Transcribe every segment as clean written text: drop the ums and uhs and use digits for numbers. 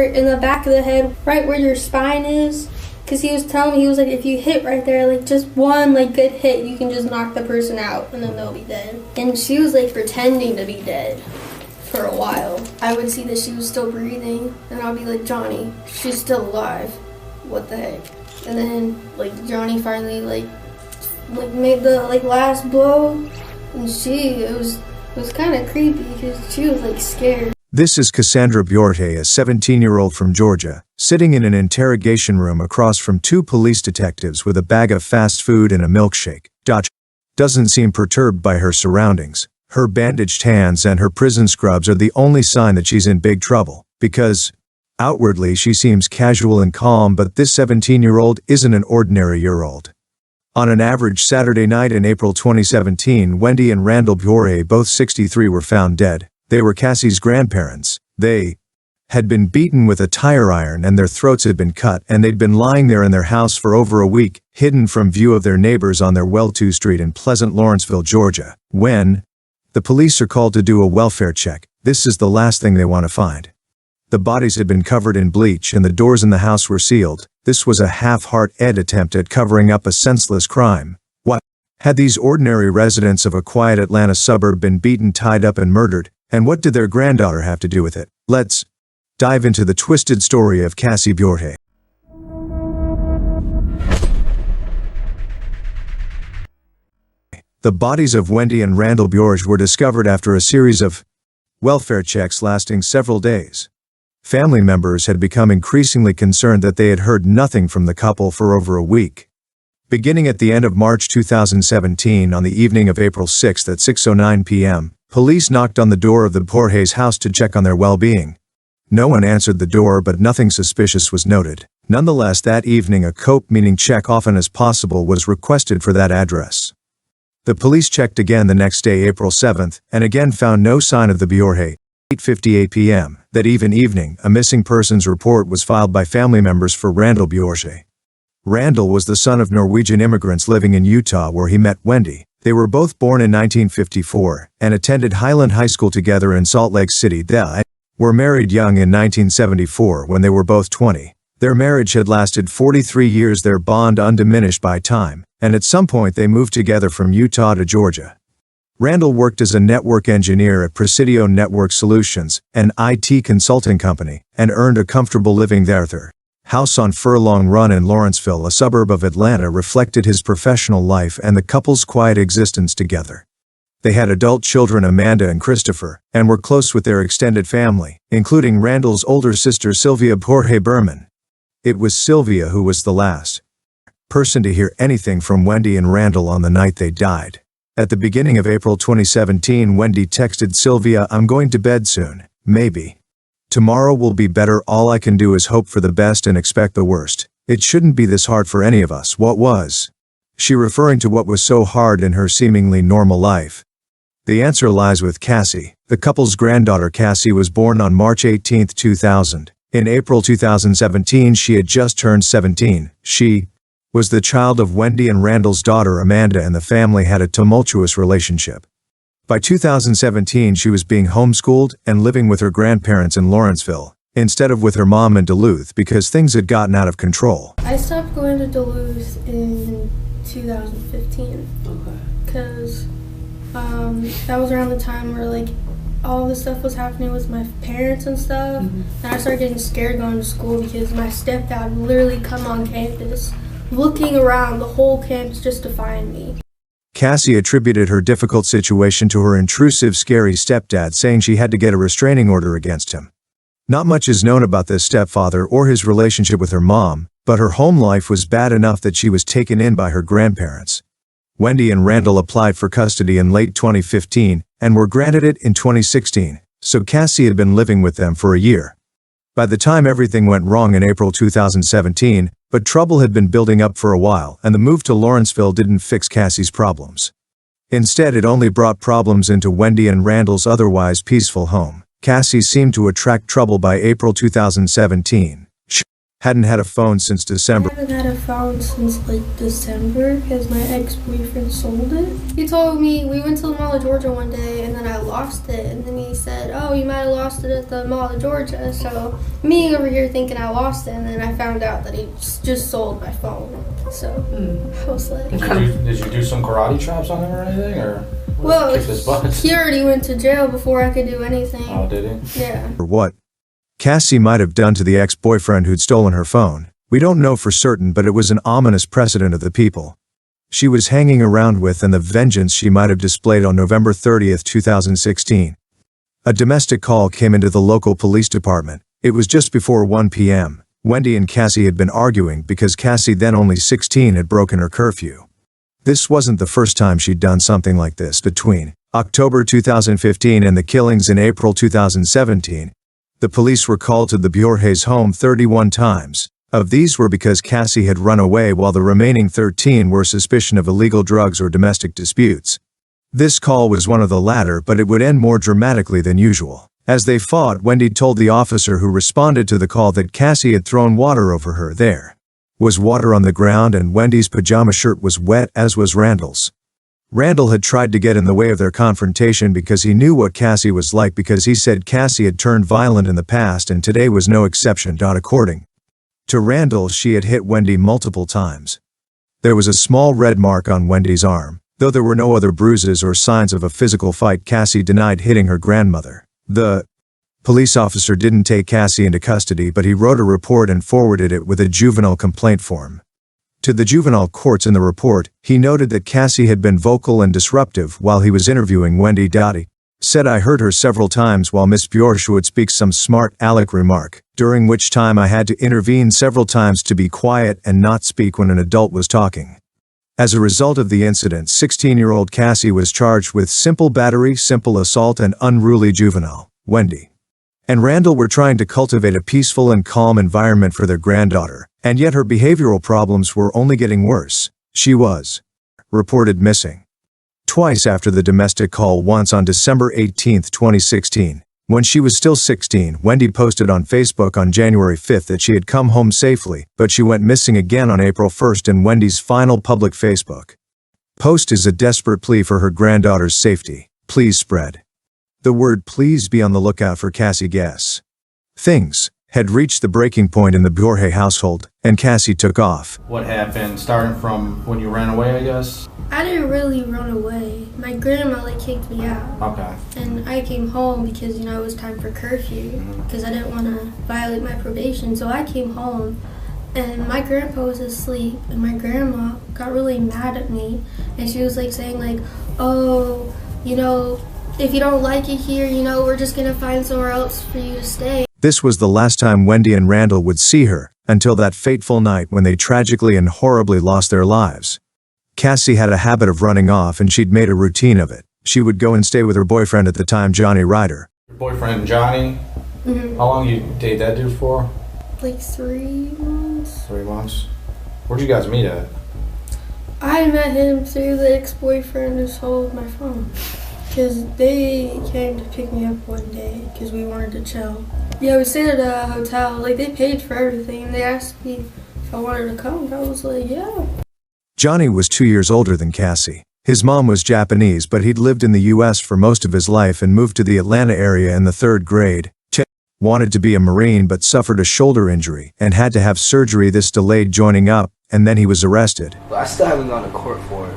in the back of the head, right where your spine is. Because he was telling me, he was like, if you hit right there, like just one like good hit, you can just knock the person out and then they'll be dead. And she was like pretending to be dead for a while. I would see that she was still breathing and I'll be like, Johnny, she's still alive. What the heck? And then like Johnny finally like made the like last blow, and it was kind of creepy because she was like scared. This is Cassandra Bjorte, a 17-year-old from Georgia, sitting in an interrogation room across from two police detectives with a bag of fast food and a milkshake. Doesn't seem perturbed by her surroundings. Her bandaged hands and her prison scrubs are the only sign that she's in big trouble, because outwardly she seems casual and calm, but this 17-year-old isn't an ordinary year-old. On an average Saturday night in April 2017, Wendy and Randall Bjorte, both 63, were found dead. They were Cassie's grandparents. They had been beaten with a tire iron and their throats had been cut, and they'd been lying there in their house for over a week, hidden from view of their neighbors on their Well 2 Street in Pleasant Lawrenceville, Georgia. When the police are called to do a welfare check, this is the last thing they want to find. The bodies had been covered in bleach and the doors in the house were sealed. This was a half-hearted attempt at covering up a senseless crime. What had these ordinary residents of a quiet Atlanta suburb been beaten, tied up, and murdered? And what did their granddaughter have to do with it? Let's dive into the twisted story of Cassie Bjorte. The bodies of Wendy and Randall Bjorte were discovered after a series of welfare checks lasting several days. Family members had become increasingly concerned that they had heard nothing from the couple for over a week. Beginning at the end of March 2017, on the evening of April 6 at 6:09 p.m., police knocked on the door of the Bjorte's house to check on their well-being. No one answered the door, but nothing suspicious was noted. Nonetheless, that evening a COPE, meaning check often as possible, was requested for that address. The police checked again the next day, April 7th, and again found no sign of the Bjorte. 8:58 p.m. that evening, a missing persons report was filed by family members for Randall Bjorte. Randall was the son of Norwegian immigrants living in Utah, where he met Wendy. They were both born in 1954 and attended Highland High School together in Salt Lake City. They were married young in 1974 when they were both 20. Their marriage had lasted 43 years, their bond undiminished by time, and at some point they moved together from Utah to Georgia. Randall worked as a network engineer at Presidio Network Solutions, an IT consulting company, and earned a comfortable living there. Their house on Furlong Run in Lawrenceville, a suburb of Atlanta, reflected his professional life and the couple's quiet existence together. They had adult children, Amanda and Christopher, and were close with their extended family, including Randall's older sister Sylvia Bjorte Berman. It was Sylvia who was the last person to hear anything from Wendy and Randall on the night they died. At the beginning of April 2017, Wendy texted Sylvia, "I'm going to bed soon. Maybe tomorrow will be better. All I can do is hope for the best and expect the worst. It shouldn't be this hard for any of us." What was she referring to? What was so hard in her seemingly normal life? The answer lies with Cassie. The couple's granddaughter Cassie was born on March 18, 2000. In April 2017, she had just turned 17. She was the child of Wendy and Randall's daughter Amanda, and the family had a tumultuous relationship. By 2017, she was being homeschooled and living with her grandparents in Lawrenceville, instead of with her mom in Duluth, because things had gotten out of control. I stopped going to Duluth in 2015. Okay. Because that was around the time where like all this stuff was happening with my parents and stuff. And I started getting scared going to school because my stepdad would literally come on campus looking around the whole campus just to find me. Cassie attributed her difficult situation to her intrusive, scary stepdad, saying she had to get a restraining order against him. Not much is known about this stepfather or his relationship with her mom, but her home life was bad enough that she was taken in by her grandparents. Wendy and Randall applied for custody in late 2015 and were granted it in 2016, so Cassie had been living with them for a year. By the time everything went wrong in April 2017, but trouble had been building up for a while, and the move to Lawrenceville didn't fix Cassie's problems. Instead, it only brought problems into Wendy and Randall's otherwise peaceful home. Cassie seemed to attract trouble by April 2017. She hadn't had a phone since December. I haven't had a phone since like December because my ex-boyfriend sold it. He told me we went to the Mall of Georgia one day and then I lost it, and then he said, oh, you might have lost it at the Mall of Georgia. So me over here thinking I lost it, and then I found out that he just sold my phone. So I was like, did you do some karate chops on him or anything, or well, kick his butt? He already went to jail before I could do anything. Oh, did he? Yeah. Or what Cassie might have done to the ex-boyfriend who'd stolen her phone, we don't know for certain, but it was an ominous precedent of the people she was hanging around with and the vengeance she might have displayed on November 30th, 2016. A domestic call came into the local police department. It was just before 1 p.m. Wendy and Cassie had been arguing because Cassie, then only 16, had broken her curfew. This wasn't the first time she'd done something like this. Between October 2015 and the killings in April 2017, the police were called to the Bjorhe's home 31 times. Of these were because Cassie had run away, while the remaining 13 were suspicion of illegal drugs or domestic disputes. This call was one of the latter, but it would end more dramatically than usual. As they fought, Wendy told the officer who responded to the call that Cassie had thrown water over her. There was water on the ground, and Wendy's pajama shirt was wet, as was Randall's. Randall had tried to get in the way of their confrontation because he knew what Cassie was like, because he said Cassie had turned violent in the past and today was no exception. According to Randall, she had hit Wendy multiple times. There was a small red mark on Wendy's arm. Though there were no other bruises or signs of a physical fight, Cassie denied hitting her grandmother. The police officer didn't take Cassie into custody, but he wrote a report and forwarded it with a juvenile complaint form to the juvenile courts. In the report, he noted that Cassie had been vocal and disruptive while he was interviewing Wendy. He said, I heard her several times while Miss Bjorsh would speak some smart aleck remark, during which time I had to intervene several times to be quiet and not speak when an adult was talking. As a result of the incident, 16-year-old Cassie was charged with simple battery, simple assault, and unruly juvenile. Wendy and Randall were trying to cultivate a peaceful and calm environment for their granddaughter, and yet her behavioral problems were only getting worse. She was reported missing twice after the domestic call, once on December 18, 2016. When she was still 16, Wendy posted on Facebook on January 5 that she had come home safely, but she went missing again on April 1, and Wendy's final public Facebook post is a desperate plea for her granddaughter's safety. Please spread the word. Please be on the lookout for Cassie. Guess things had reached the breaking point in the Bjorhe household, and Cassie took off. What happened, starting from when you ran away, I guess? I didn't really run away. My grandma kicked me out. Okay. And I came home because, it was time for curfew, because I didn't want to violate my probation. So I came home, and my grandpa was asleep, and my grandma got really mad at me, and she was saying oh, if you don't like it here, we're just going to find somewhere else for you to stay. This was the last time Wendy and Randall would see her, until that fateful night when they tragically and horribly lost their lives. Cassie had a habit of running off, and she'd made a routine of it. She would go and stay with her boyfriend at the time, Johnny Ryder. Your boyfriend, Johnny? Mm-hmm. How long you date that dude for? 3 months. 3 months? Where'd you guys meet at? I met him through the ex-boyfriend who sold my phone. Because they came to pick me up one day because we wanted to chill. Yeah, we stayed at a hotel. They paid for everything, and they asked me if I wanted to come. I was like, yeah. Johnny was 2 years older than Cassie. His mom was Japanese, but he'd lived in the U.S. for most of his life and moved to the Atlanta area in the 3rd grade. Wanted to be a Marine but suffered a shoulder injury and had to have surgery. This delayed joining up, and then he was arrested. I still haven't gone to court for it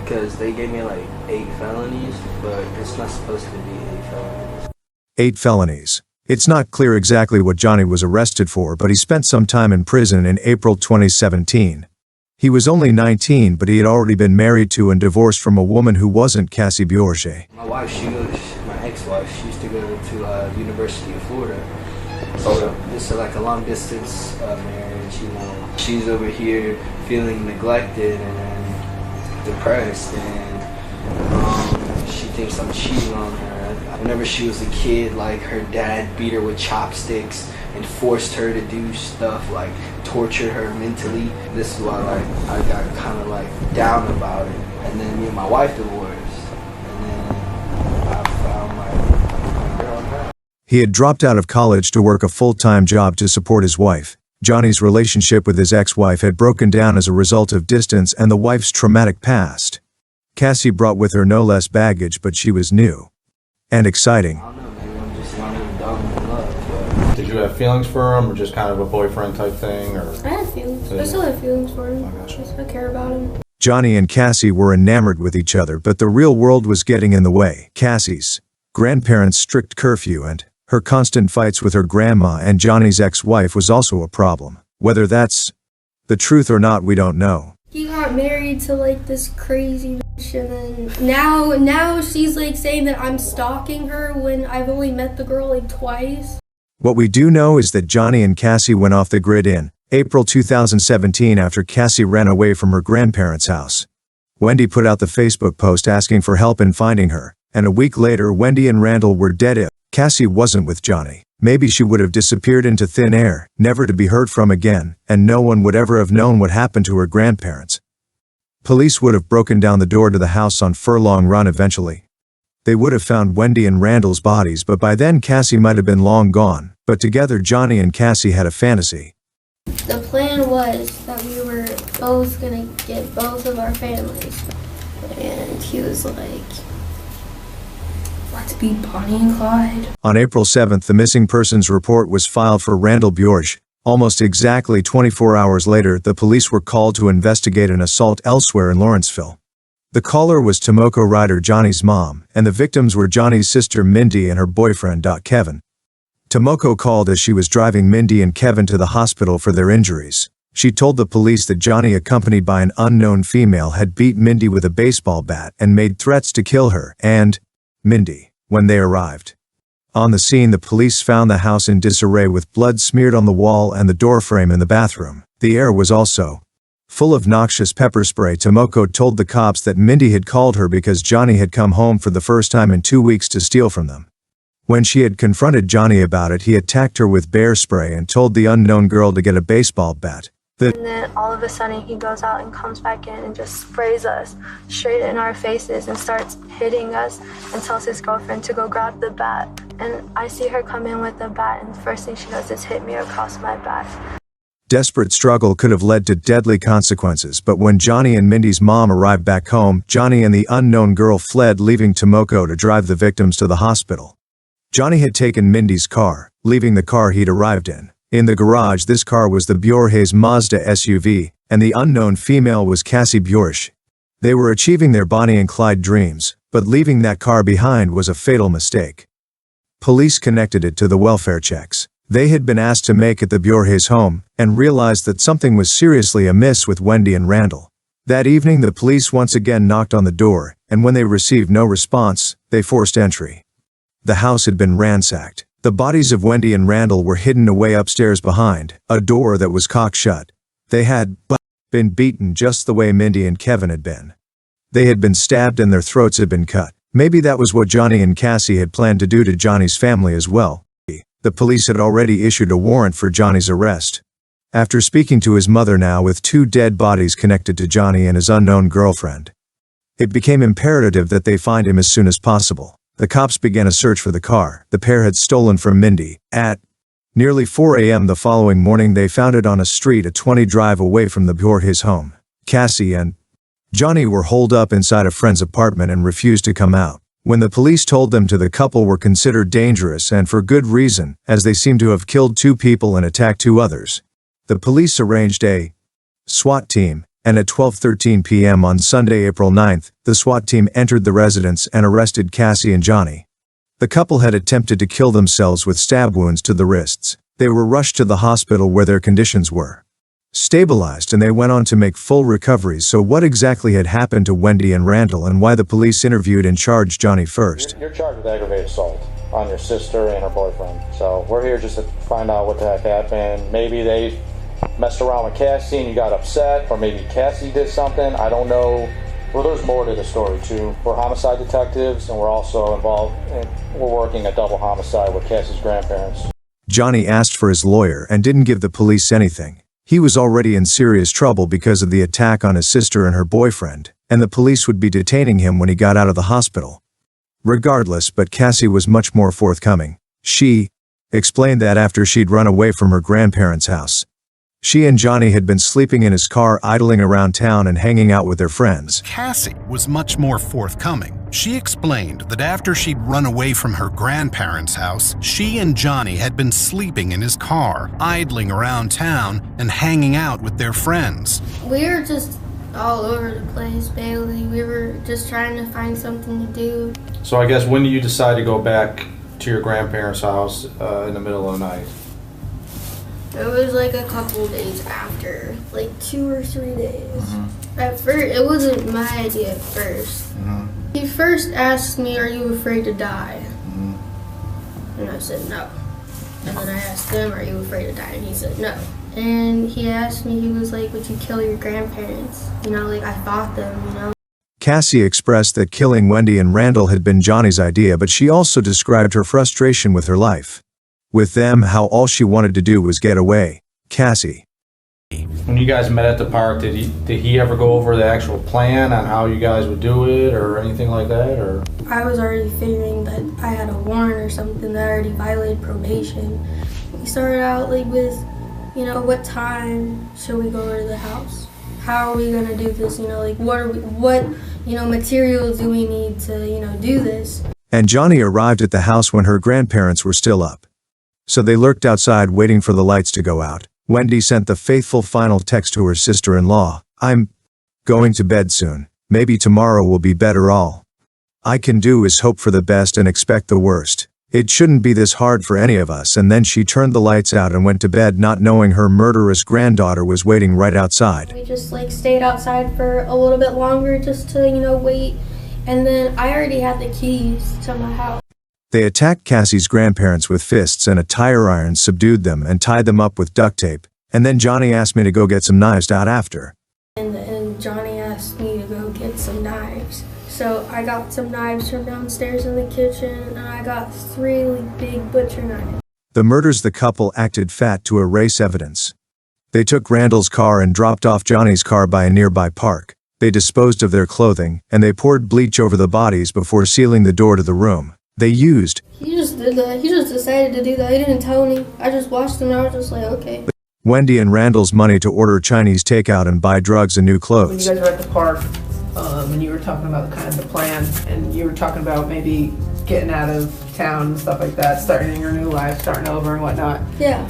because they gave me 8 felonies, but it's not supposed to be 8 felonies. 8 felonies. It's not clear exactly what Johnny was arrested for, but he spent some time in prison in April 2017. He was only 19, but he had already been married to and divorced from a woman who wasn't Cassie Bjorge. My wife, my ex-wife, she used to go to University of Florida. So this is a long distance marriage, She's over here feeling neglected and depressed, and she thinks I'm cheating on her. Whenever she was a kid, her dad beat her with chopsticks and forced her to do stuff torture her mentally. This is why I got kind of down about it. And then me and my wife divorced. And then I found my girl now. He had dropped out of college to work a full-time job to support his wife. Johnny's relationship with his ex-wife had broken down as a result of distance and the wife's traumatic past. Cassie brought with her no less baggage, but she was new and exciting. I don't know, maybe I'm just young and dumb in love, Did you have feelings for him, or just kind of a boyfriend type thing, or? I had feelings. I still have feelings for him. I gotcha. I care about him. Johnny and Cassie were enamored with each other, but the real world was getting in the way. Cassie's grandparents' strict curfew and her constant fights with her grandma and Johnny's ex-wife was also a problem. Whether that's the truth or not, we don't know. He got married to like this crazy bitch, and then now she's like saying that I'm stalking her when I've only met the girl like twice. What we do know is that Johnny and Cassie went off the grid in April 2017 after Cassie ran away from her grandparents' house. Wendy put out the Facebook post asking for help in finding her, and a week later Wendy and Randall were dead. If Cassie wasn't with Johnny, maybe she would have disappeared into thin air, never to be heard from again, and no one would ever have known what happened to her grandparents. Police would have broken down the door to the house on Furlong Run eventually. They would have found Wendy and Randall's bodies, but by then Cassie might have been long gone. But together Johnny and Cassie had a fantasy. The plan was that we were both gonna get both of our families, and he was like, let's be Bonnie and Clyde. On April 7th, the missing persons report was filed for Randall Bjorge. Almost exactly 24 hours later, the police were called to investigate an assault elsewhere in Lawrenceville. The caller was Tomoko Ryder, Johnny's mom, and the victims were Johnny's sister Mindy and her boyfriend Kevin. Tomoko called as she was driving Mindy and Kevin to the hospital for their injuries. She told the police that Johnny, accompanied by an unknown female, had beat Mindy with a baseball bat and made threats to kill her and Mindy when they arrived. On the scene, the police found the house in disarray with blood smeared on the wall and the doorframe in the bathroom. The air was also full of noxious pepper spray. Tomoko told the cops that Mindy had called her because Johnny had come home for the first time in 2 weeks to steal from them. When she had confronted Johnny about it, he attacked her with bear spray and told the unknown girl to get a baseball bat. And then all of a sudden he goes out and comes back in and just sprays us straight in our faces and starts hitting us and tells his girlfriend to go grab the bat. And I see her come in with the bat, and the first thing she does is hit me across my back. Desperate struggle could have led to deadly consequences, but when Johnny and Mindy's mom arrived back home, Johnny and the unknown girl fled, leaving Tomoko to drive the victims to the hospital. Johnny had taken Mindy's car, leaving the car he'd arrived in. In the garage, this car was the Bjorges Mazda SUV, and the unknown female was Cassie Bjorge. They were achieving their Bonnie and Clyde dreams, but leaving that car behind was a fatal mistake. Police connected it to the welfare checks they had been asked to make at the Bjorges home, and realized that something was seriously amiss with Wendy and Randall. That evening, the police once again knocked on the door, and when they received no response, they forced entry. The house had been ransacked. The bodies of Wendy and Randall were hidden away upstairs behind a door that was cocked shut. They had been beaten just the way Mindy and Kevin had been. They had been stabbed and their throats had been cut. Maybe that was what Johnny and Cassie had planned to do to Johnny's family as well. The police had already issued a warrant for Johnny's arrest. After speaking to his mother, now with 2 dead bodies connected to Johnny and his unknown girlfriend, it became imperative that they find him as soon as possible. The cops began a search for the car the pair had stolen from Mindy. At nearly 4 a.m. the following morning, they found it on a street a 20 drive away from the Bjorges home. Cassie and Johnny were holed up inside a friend's apartment and refused to come out. When the police told them to, the couple were considered dangerous, and for good reason, as they seemed to have killed 2 people and attacked 2 others. The police arranged a SWAT team, and at 12:13 p.m. on Sunday, April 9th, the SWAT team entered the residence and arrested Cassie and Johnny. The couple had attempted to kill themselves with stab wounds to the wrists. They were rushed to the hospital where their conditions were stabilized, and they went on to make full recoveries. So what exactly had happened to Wendy and Randall, and why the police interviewed and charged Johnny first? You're charged with aggravated assault on your sister and her boyfriend. So we're here just to find out what the heck happened. Maybe they messed around with Cassie and you got upset, or maybe Cassie did something. I don't know. Well, there's more to the story too. We're homicide detectives, and we're also involved we're working a double homicide with Cassie's grandparents. Johnny asked for his lawyer and didn't give the police anything. He was already in serious trouble because of the attack on his sister and her boyfriend, and the police would be detaining him when he got out of the hospital. Regardless, but Cassie was much more forthcoming. She explained that after she'd run away from her grandparents' house, She and Johnny had been sleeping in his car, idling around town and hanging out with their friends. Cassie was much more forthcoming. She explained that after she'd run away from her grandparents' house, she and Johnny had been sleeping in his car, idling around town and hanging out with their friends. We were just all over the place, Bailey. We were just trying to find something to do. So I guess when do you decide to go back to your grandparents' house in the middle of the night? It was like a couple days after, like 2 or 3 days. At first, it wasn't my idea at first. He first asked me, "Are you afraid to die?" And I said no. And then I asked him, "Are you afraid to die?" And he said no. And he asked me, he was like, "Would you kill your grandparents?" You know, like I fought them, you know. Cassie expressed that killing Wendy and Randall had been Johnny's idea, but she also described her frustration with her life. With them, how all she wanted to do was get away. Cassie. When you guys met at the park, did he ever go over the actual plan on how you guys would do it or anything like that? Or I was already figuring that I had a warrant or something that already violated probation. We started out like with, you know, what time should we go over to the house? How are we gonna do this? You know, like what materials do we need to, do this? And Johnny arrived at the house when her grandparents were still up. So they lurked outside waiting for the lights to go out. Wendy sent the faithful final text to her sister-in-law. "I'm going to bed soon. Maybe tomorrow will be better. All I can do is hope for the best and expect the worst. It shouldn't be this hard for any of us." And then she turned the lights out and went to bed, not knowing her murderous granddaughter was waiting right outside. We just stayed outside for a little bit longer just to, wait. And then I already had the keys to my house. They attacked Cassie's grandparents with fists and a tire iron, subdued them, and tied them up with duct tape. And then Johnny asked me to go get some knives out after. And Johnny asked me to go get some knives. So I got some knives from downstairs in the kitchen, and I got 3 big butcher knives. The murders, the couple acted fat to erase evidence. They took Randall's car and dropped off Johnny's car by a nearby park. They disposed of their clothing, and they poured bleach over the bodies before sealing the door to the room. They used. He just did that. He just decided to do that. He didn't tell me. I just watched him and I was just like, okay. Wendy and Randall's money to order Chinese takeout and buy drugs and new clothes. When you guys were at the park, and you were talking about kind of the plan, and you were talking about maybe getting out of town and stuff like that, starting your new life, starting over and whatnot. Yeah.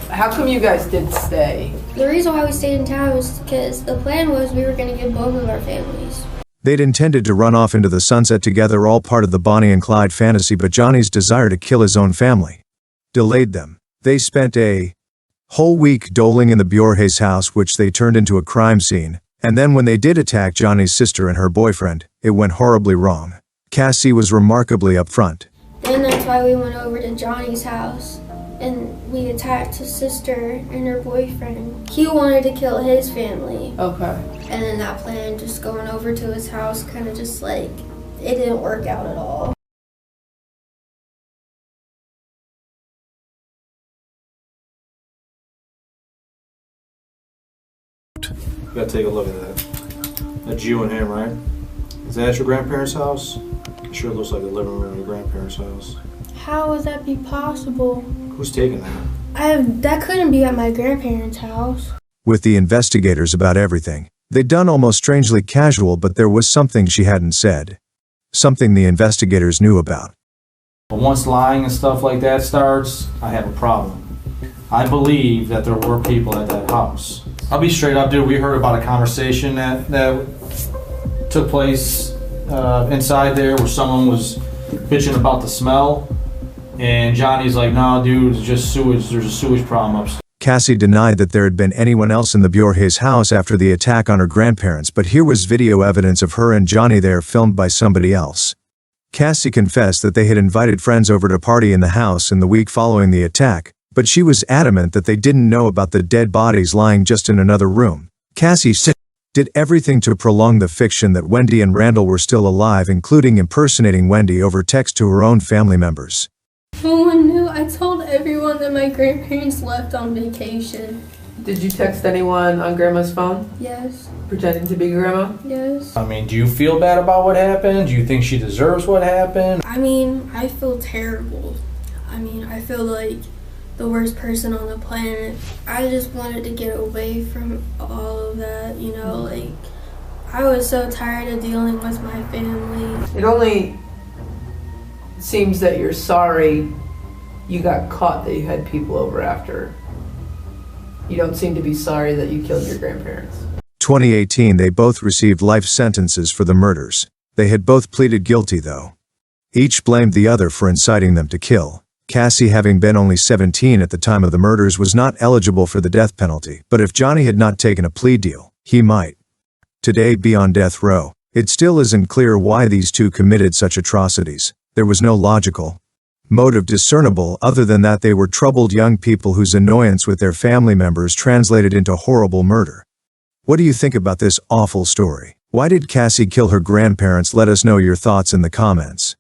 How come you guys did stay? The reason why we stayed in town was because the plan was we were going to get both of our families. They'd intended to run off into the sunset together, all part of the Bonnie and Clyde fantasy, but Johnny's desire to kill his own family delayed them. They spent a whole week doling in the Bjorhe's house, which they turned into a crime scene. And then when they did attack Johnny's sister and her boyfriend, it went horribly wrong. Cassie was remarkably upfront. And that's why we went over to Johnny's house and we attacked his sister and her boyfriend. He wanted to kill his family. Okay. And then that plan, just going over to his house, kind of just it didn't work out at all. you gotta take a look at that. That's you and him, right? Is that at your grandparents' house? It sure looks like the living room of your grandparents' house. How would that be possible? Who's taking that? That couldn't be at my grandparents' house. With the investigators about everything, they'd done almost strangely casual, but there was something she hadn't said. Something the investigators knew about. But once lying and stuff like that starts, I have a problem. I believe that there were people at that house. I'll be straight up, dude. We heard about a conversation that took place inside there where someone was bitching about the smell. And Johnny's like, no, dude, it's just sewage. There's a sewage problem upstairs. Cassie denied that there had been anyone else in the Bjorhe's house after the attack on her grandparents, but here was video evidence of her and Johnny there, filmed by somebody else. Cassie confessed that they had invited friends over to party in the house in the week following the attack, but she was adamant that they didn't know about the dead bodies lying just in another room. Cassie did everything to prolong the fiction that Wendy and Randall were still alive, including impersonating Wendy over text to her own family members. No one knew. I told everyone that my grandparents left on vacation. Did you text anyone on Grandma's phone? Yes. Pretending to be Grandma? Yes. I mean, do you feel bad about what happened? Do you think she deserves what happened? I mean, I feel terrible. I mean, I feel like the worst person on the planet. I just wanted to get away from all of that, you know, like, I was so tired of dealing with my family. It only seems that you're sorry you got caught, that you had people over after. You don't seem to be sorry that you killed your grandparents. 2018, they both received life sentences for the murders. They had both pleaded guilty, though. Each blamed the other for inciting them to kill. Cassie, having been only 17 at the time of the murders, was not eligible for the death penalty, but if Johnny had not taken a plea deal, he might today be on death row. It still isn't clear why these two committed such atrocities. There was no logical motive discernible other than that they were troubled young people whose annoyance with their family members translated into horrible murder. What do you think about this awful story? Why did Cassie kill her grandparents? Let us know your thoughts in the comments.